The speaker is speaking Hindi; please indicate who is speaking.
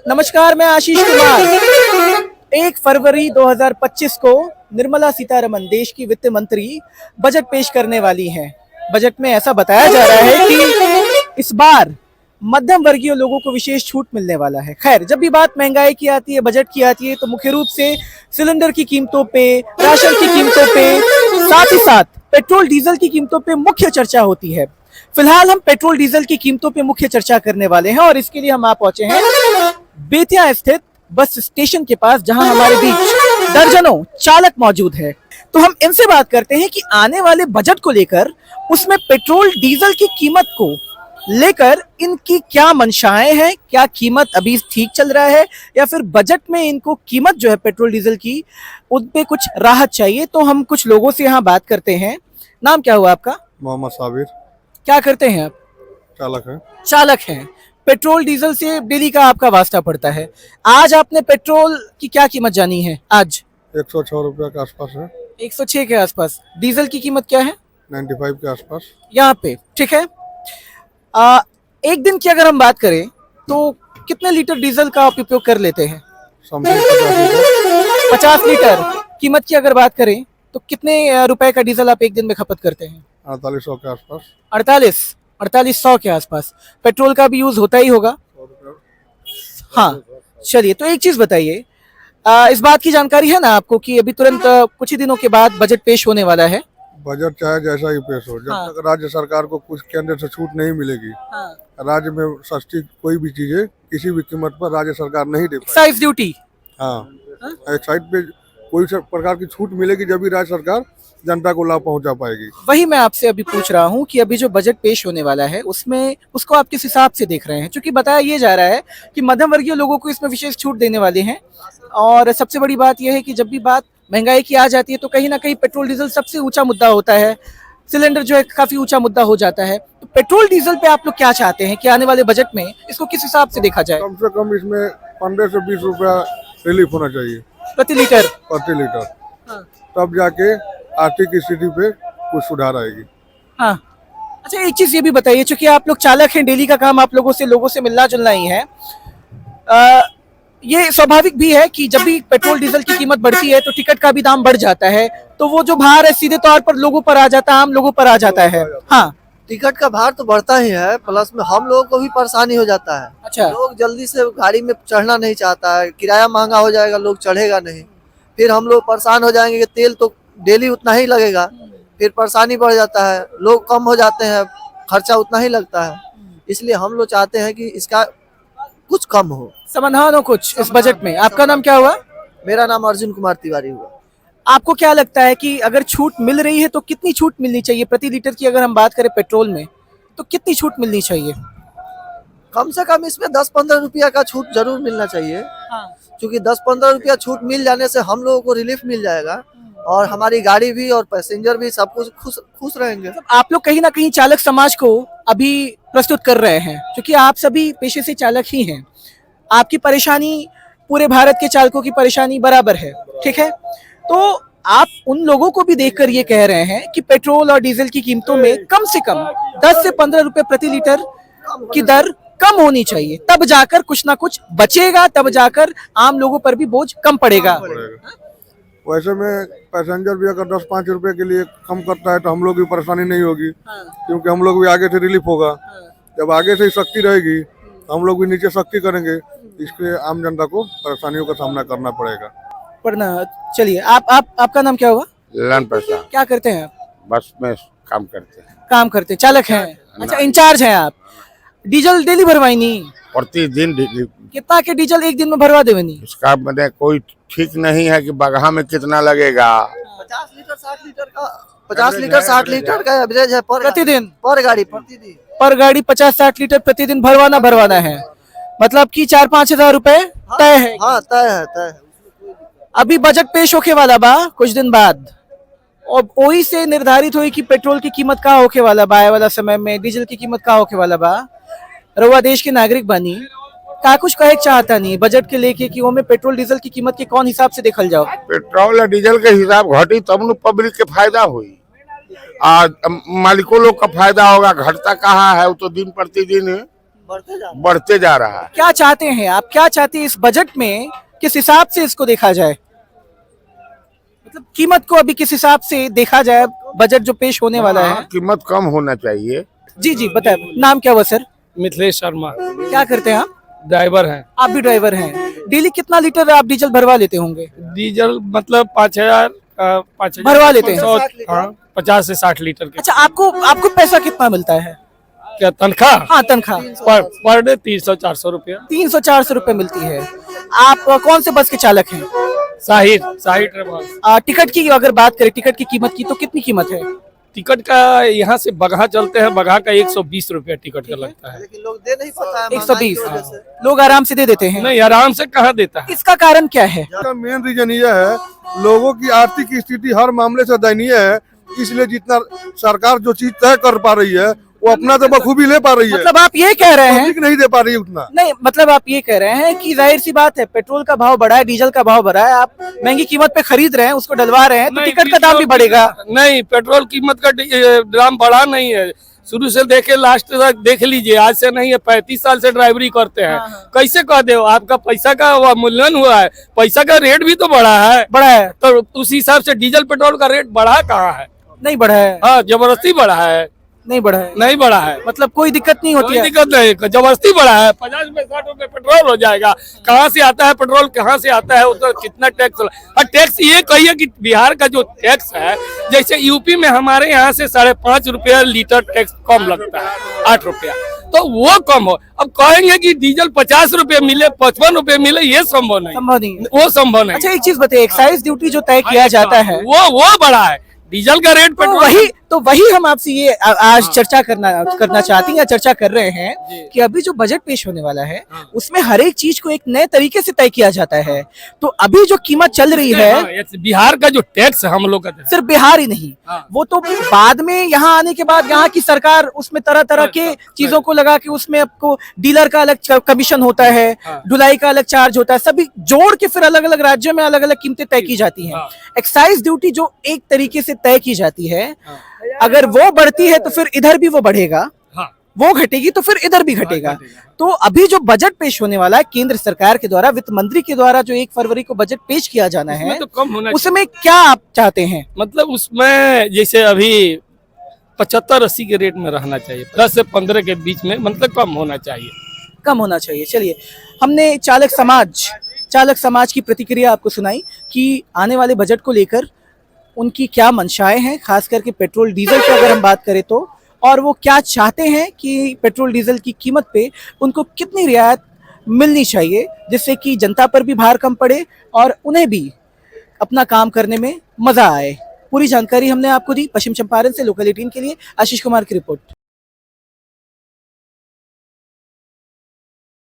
Speaker 1: नमस्कार, मैं आशीष कुमार। 1 फरवरी 2025 को निर्मला सीतारमण देश की वित्त मंत्री बजट पेश करने वाली हैं। बजट में ऐसा बताया जा रहा है कि इस बार मध्यम वर्गीय लोगों को विशेष छूट मिलने वाला है। खैर, जब भी बात महंगाई की आती है, बजट की आती है, तो मुख्य रूप से सिलेंडर की कीमतों पे, राशन की कीमतों पे, साथ ही साथ पेट्रोल डीजल की कीमतों पे मुख्य चर्चा होती है। फिलहाल हम पेट्रोल डीजल की कीमतों पे मुख्य चर्चा करने वाले हैं और इसके लिए हम आप पहुंचे हैं बेतिया स्थित बस स्टेशन के पास, जहां हमारे बीच दर्जनों चालक मौजूद है। तो हम इनसे बात करते हैं कि आने वाले बजट को लेकर, उसमें पेट्रोल डीजल की कीमत को लेकर इनकी क्या मंशाएं हैं, क्या कीमत अभी ठीक चल रहा है या फिर बजट में इनको कीमत जो है पेट्रोल डीजल की उन पे कुछ राहत चाहिए। तो हम कुछ लोगों से यहाँ बात करते हैं। नाम क्या हुआ आपका?
Speaker 2: मोहम्मद साबिर।
Speaker 1: क्या करते हैं आप?
Speaker 2: चालक है।
Speaker 1: चालक हैं। पेट्रोल डीजल से डेली का आपका वास्ता पड़ता है। आज आपने पेट्रोल की क्या कीमत जानी है? आज
Speaker 2: 106 रुपया के आसपास है।
Speaker 1: 106 के आसपास। डीजल की कीमत क्या है?
Speaker 2: 95 के आसपास
Speaker 1: यहाँ पे। ठीक है। एक दिन की अगर हम बात करें तो कितने लीटर डीजल का आप उपयोग कर लेते हैं?
Speaker 2: Something 50
Speaker 1: 50 litre. कीमत की अगर बात करें तो कितने रुपए का डीजल आप एक दिन में खपत करते हैं?
Speaker 2: 4800 के आसपास।
Speaker 1: 4800 के आसपास। पेट्रोल का भी यूज होता ही होगा।
Speaker 2: 100 रुपया।
Speaker 1: हाँ, चलिए, तो एक चीज बताइए, इस बात की जानकारी है ना आपको कि अभी तुरंत कुछ ही दिनों के बाद बजट पेश होने वाला है?
Speaker 2: बजट चाहे जैसा ही पेश हो, जब
Speaker 1: हाँ।
Speaker 2: तक राज्य सरकार को कुछ केंद्र से छूट नहीं मिलेगी,
Speaker 1: हाँ।
Speaker 2: राज्य में सस्ती कोई भी चीजें किसी भी कीमत पर राज्य सरकार नहीं दे पाएगी।
Speaker 1: Excise duty.
Speaker 2: हाँ, एक साइड पे कोई प्रकार की छूट मिलेगी जब भी राज्य सरकार जनता को लाभ पहुंचा पाएगी।
Speaker 1: वही मैं आपसे अभी पूछ रहा हूँ कि अभी जो बजट पेश होने वाला है उसमें उसको आप किस हिसाब से देख रहे हैं? क्योंकि बताया ये जा रहा है कि मध्यम वर्गीय लोगों को इसमें विशेष छूट देने वाले हैं, और सबसे बड़ी बात यह है कि जब भी बात महंगाई की आ जाती है तो कहीं ना कहीं पेट्रोल डीजल सबसे ऊंचा मुद्दा होता है। सिलेंडर जो है काफी ऊंचा मुद्दा हो जाता है। तो पेट्रोल डीजल पे आप लोग क्या चाहते हैं कि आने वाले बजट में इसको किस हिसाब से देखा जाए?
Speaker 2: कम से कम इसमें 15 से 20 रुपया रिलीफ होना चाहिए
Speaker 1: प्रति लीटर।
Speaker 2: प्रति लीटर, तब जाके आर्थिक स्थिति पे कुछ सुधार आएगी।
Speaker 1: हाँ। अच्छा, एक चीज ये भी बताइए, चूंकि आप लोग चालक हैं, डेली का काम आप लोगों से मिलना जुलना ही है। ये स्वाभाविक भी है कि जब भी पेट्रोल डीजल की कीमत बढ़ती है तो टिकट का भी दाम बढ़ जाता है, तो वो जो भार है सीधे तौर पर लोगों पर आ जाता है, आम लोगों पर आ जाता है। हाँ,
Speaker 3: टिकट का भार तो बढ़ता ही है, प्लस में हम लोगों को भी परेशानी हो जाता है।
Speaker 1: अच्छा।
Speaker 3: लोग जल्दी से गाड़ी में चढ़ना नहीं चाहता है, किराया महंगा हो जाएगा, लोग चढ़ेगा नहीं, फिर हम लोग परेशान हो जाएंगे कि तेल तो डेली उतना ही लगेगा, फिर परेशानी बढ़ जाता है, लोग कम हो जाते हैं, खर्चा उतना ही लगता है। इसलिए हम लोग चाहते हैं कि इसका कुछ कम हो,
Speaker 1: समाधान हो कुछ इस बजट में। आपका नाम क्या हुआ?
Speaker 3: मेरा नाम अर्जुन कुमार तिवारी हुआ।
Speaker 1: आपको क्या लगता है कि अगर छूट मिल रही है तो कितनी छूट मिलनी चाहिए प्रति लीटर की? अगर हम बात करें पेट्रोल में तो कितनी छूट मिलनी चाहिए?
Speaker 3: कम से कम इसमें 10-15 रुपया का छूट जरूर मिलना चाहिए। क्योंकि 10-15 रुपया छूट मिल जाने से हम लोगों को रिलीफ मिल जाएगा और हमारी गाड़ी भी और पैसेंजर भी सब कुछ खुश रहेंगे।
Speaker 1: आप लोग कहीं ना कहीं चालक समाज को अभी प्रस्तुत कर रहे हैं, क्योंकि आप सभी पेशे से चालक ही हैं। आपकी परेशानी पूरे भारत के चालकों की परेशानी बराबर है, ठीक है? तो आप उन लोगों को भी देखकर ये कह रहे हैं कि पेट्रोल और डीजल की कीमतों में कम से कम 10 से 15 रुपए प्रति लीटर की दर कम होनी चाहिए, तब जाकर कुछ ना कुछ बचेगा, तब जाकर आम लोगों पर भी बोझ कम पड़ेगा।
Speaker 2: वैसे में पैसेंजर भी अगर 10-5 रुपए के लिए कम करता है तो हम लोग की परेशानी नहीं होगी, क्योंकि हम लोग भी आगे से रिलीफ होगा। जब आगे से ही सख्ती रहेगी तो हम लोग भी नीचे सख्ती करेंगे, इसके आम जनता को परेशानियों का सामना करना पड़ेगा।
Speaker 1: वरना चलिए, आपका नाम क्या होगा?
Speaker 4: लालन प्रसाद।
Speaker 1: क्या करते हैं आप?
Speaker 4: बस में काम करते हैं।
Speaker 1: काम करते हैं, चालक हैं। अच्छा, इंचार्ज हैं आप। डीजल डेली भरवाई नहीं?
Speaker 4: प्रतिदिन
Speaker 1: कितना के डीजल एक दिन में भरवा देवे नहीं?
Speaker 4: इसका मतलब कोई ठीक नहीं है कि बगहा में कितना लगेगा।
Speaker 3: 50 लीटर 60 लीटर का 50 लीटर 60 लीटर का एवरेज है
Speaker 1: प्रतिदिन
Speaker 3: पर गाड़ी प्रतिदिन
Speaker 1: पर गाड़ी 50-60 लीटर प्रतिदिन भरवाना है। मतलब कि 4-5 हजार रुपए तय है।
Speaker 3: हाँ, तय है।
Speaker 1: अभी बजट पेश होके वाला बा कुछ दिन बाद, और वही से निर्धारित हुई कि पेट्रोल की कीमत का होके वाला बा, आए वाला समय में डीजल की कीमत का होके वाला बा। रउआ देश के नागरिक बनी, का कुछ कहे चाहता नहीं बजट के लेके कि वो में पेट्रोल डीजल की कीमत के कौन हिसाब से देखल जाओ?
Speaker 4: पेट्रोल और डीजल के हिसाब घटी तब न पब्लिक के फायदा हुई, मालिकों लोग का फायदा होगा। घटता कहाँ है, वो तो दिन प्रतिदिन बढ़ते जा रहा है।
Speaker 1: क्या चाहते हैं आप, क्या चाहते हैं इस बजट में, किस हिसाब से इसको देखा जाए? मतलब कीमत को अभी किस हिसाब से देखा जाए, बजट जो पेश होने वाला है?
Speaker 4: कीमत कम होना चाहिए।
Speaker 1: जी जी बताए, नाम क्या हुआ सर?
Speaker 5: मिथिलेश शर्मा,
Speaker 1: क्या करते हैं आप?
Speaker 5: ड्राइवर हैं।
Speaker 1: आप भी ड्राइवर हैं। डेली कितना लीटर आप डीजल भरवा लेते होंगे?
Speaker 5: डीजल मतलब 5,000
Speaker 1: भरवा लेते हैं?
Speaker 5: 50 से 60 लीटर के।
Speaker 1: अच्छा, आपको पैसा कितना मिलता है?
Speaker 5: क्या तनख्वाह?
Speaker 1: हाँ तनख्वाह
Speaker 5: पर डे 300-400 रुपया।
Speaker 1: 300-400 रुपए मिलती है। आप कौन से बस के चालक हैं?
Speaker 5: शाही ट्रेवल्स।
Speaker 1: टिकट की अगर बात करें, टिकट की कीमत की, तो कितनी कीमत है?
Speaker 5: टिकट का यहाँ से बगहा चलते हैं, बगहा का 120 रुपया टिकट का लगता है।
Speaker 3: लेकिन लोग दे नहीं पाता है
Speaker 1: 120
Speaker 3: महंगाई की वजह से।
Speaker 1: लोग आराम से दे देते हैं।
Speaker 5: नहीं, आराम से कहाँ देता है।
Speaker 1: इसका कारण क्या है?
Speaker 2: इसका मेन रीजन यह है, लोगों की आर्थिक स्थिति हर मामले से दयनीय है, इसलिए जितना सरकार जो चीज तय कर पा रही है वो अपना तो बखूबी ले पा रही है,
Speaker 1: मतलब आप ये कह रहे हैं?
Speaker 2: पब्लिक नहीं दे पा रही है उतना।
Speaker 1: नहीं, मतलब आप ये कह रहे हैं कि जाहिर सी बात है, पेट्रोल का भाव बढ़ा है, डीजल का भाव बढ़ा है, आप महंगी कीमत पे खरीद रहे हैं, उसको डलवा रहे हैं, तो
Speaker 5: नहीं,
Speaker 1: टिकट का दाम भी बढ़ेगा।
Speaker 5: नहीं, पेट्रोल कीमत का दाम बढ़ा नहीं है। शुरू से देखे लास्ट तक देख लीजिए, आज से नहीं है, 35 साल से ड्राइवरी करते हैं। कैसे कह दे आपका पैसा का मूल्यन हुआ है, पैसा का रेट भी तो बढ़ा है।
Speaker 1: बढ़ा है?
Speaker 5: तो उस हिसाब से डीजल पेट्रोल का रेट बढ़ा कहाँ है?
Speaker 1: नहीं बढ़ा है?
Speaker 5: हाँ, जबरदस्ती बढ़ा है।
Speaker 1: नहीं बढ़ा है?
Speaker 5: नहीं बढ़ा है,
Speaker 1: मतलब कोई दिक्कत नहीं होती
Speaker 5: कोई
Speaker 1: है?
Speaker 5: दिक्कत नहीं, जबरदस्ती बढ़ा है। 50 रुपए 60 रुपए पेट्रोल हो जाएगा। कहाँ से आता है पेट्रोल, कहाँ से आता है, उसका कितना टैक्स? और टैक्स ये कहिए कि बिहार का जो टैक्स है, जैसे यूपी में हमारे यहाँ से 5.5 रुपया लीटर टैक्स कम लगता है, 8 रुपया, तो वो कम हो। अब कहेंगे कि डीजल 50 रुपए मिले, 55 रुपए मिले, ये संभव नहीं,
Speaker 1: संभव नहीं है।
Speaker 5: वो संभव नहीं।
Speaker 1: अच्छा, एक चीज बताइए, एक्साइज ड्यूटी जो तय किया जाता है,
Speaker 5: वो बढ़ा है, डीजल का रेट पेट्रोल
Speaker 1: तो वही हम आपसे ये आज चर्चा करना चाहते हैं या चर्चा कर रहे हैं कि अभी जो बजट पेश होने वाला है उसमें हर एक चीज को एक नए तरीके से तय किया जाता है। तो अभी जो कीमत चल रही है,
Speaker 5: बिहार का जो टैक्स है हम लोग का,
Speaker 1: सिर्फ बिहार ही नहीं, वो तो बाद में यहाँ आने के बाद यहाँ की सरकार उसमें तरह तरह के चीजों को लगा के उसमें आपको डीलर का अलग कमीशन होता है, ढुलाई का अलग चार्ज होता है, सभी जोड़ के फिर अलग अलग राज्यों में अलग अलग कीमतें तय की जाती हैं। एक्साइज ड्यूटी जो एक तरीके से तय की जाती है, अगर वो बढ़ती है तो फिर इधर भी वो बढ़ेगा, वो घटेगी तो फिर इधर भी घटेगा। तो अभी जो बजट पेश होने वाला है केंद्र सरकार के द्वारा, वित्त मंत्री के द्वारा जो 1 फरवरी को बजट पेश किया जाना है,
Speaker 5: तो कम होना
Speaker 1: उसमें क्या आप चाहते हैं?
Speaker 5: मतलब उसमें जैसे अभी 75-80 के रेट में रहना चाहिए, 10 से 15 के बीच में, मतलब कम होना चाहिए।
Speaker 1: कम होना चाहिए। चलिए, हमने चालक समाज की प्रतिक्रिया आपको सुनाई कि आने वाले बजट को लेकर उनकी क्या मंशाएं हैं, खास करके पेट्रोल डीजल पे अगर हम बात करें तो, और वो क्या चाहते हैं कि पेट्रोल डीजल की कीमत पे उनको कितनी रियायत मिलनी चाहिए, जिससे कि जनता पर भी भार कम पड़े और उन्हें भी अपना काम करने में मजा आए। पूरी जानकारी हमने आपको दी। पश्चिम चंपारण से लोकल 18 के लिए आशीष कुमार की रिपोर्ट।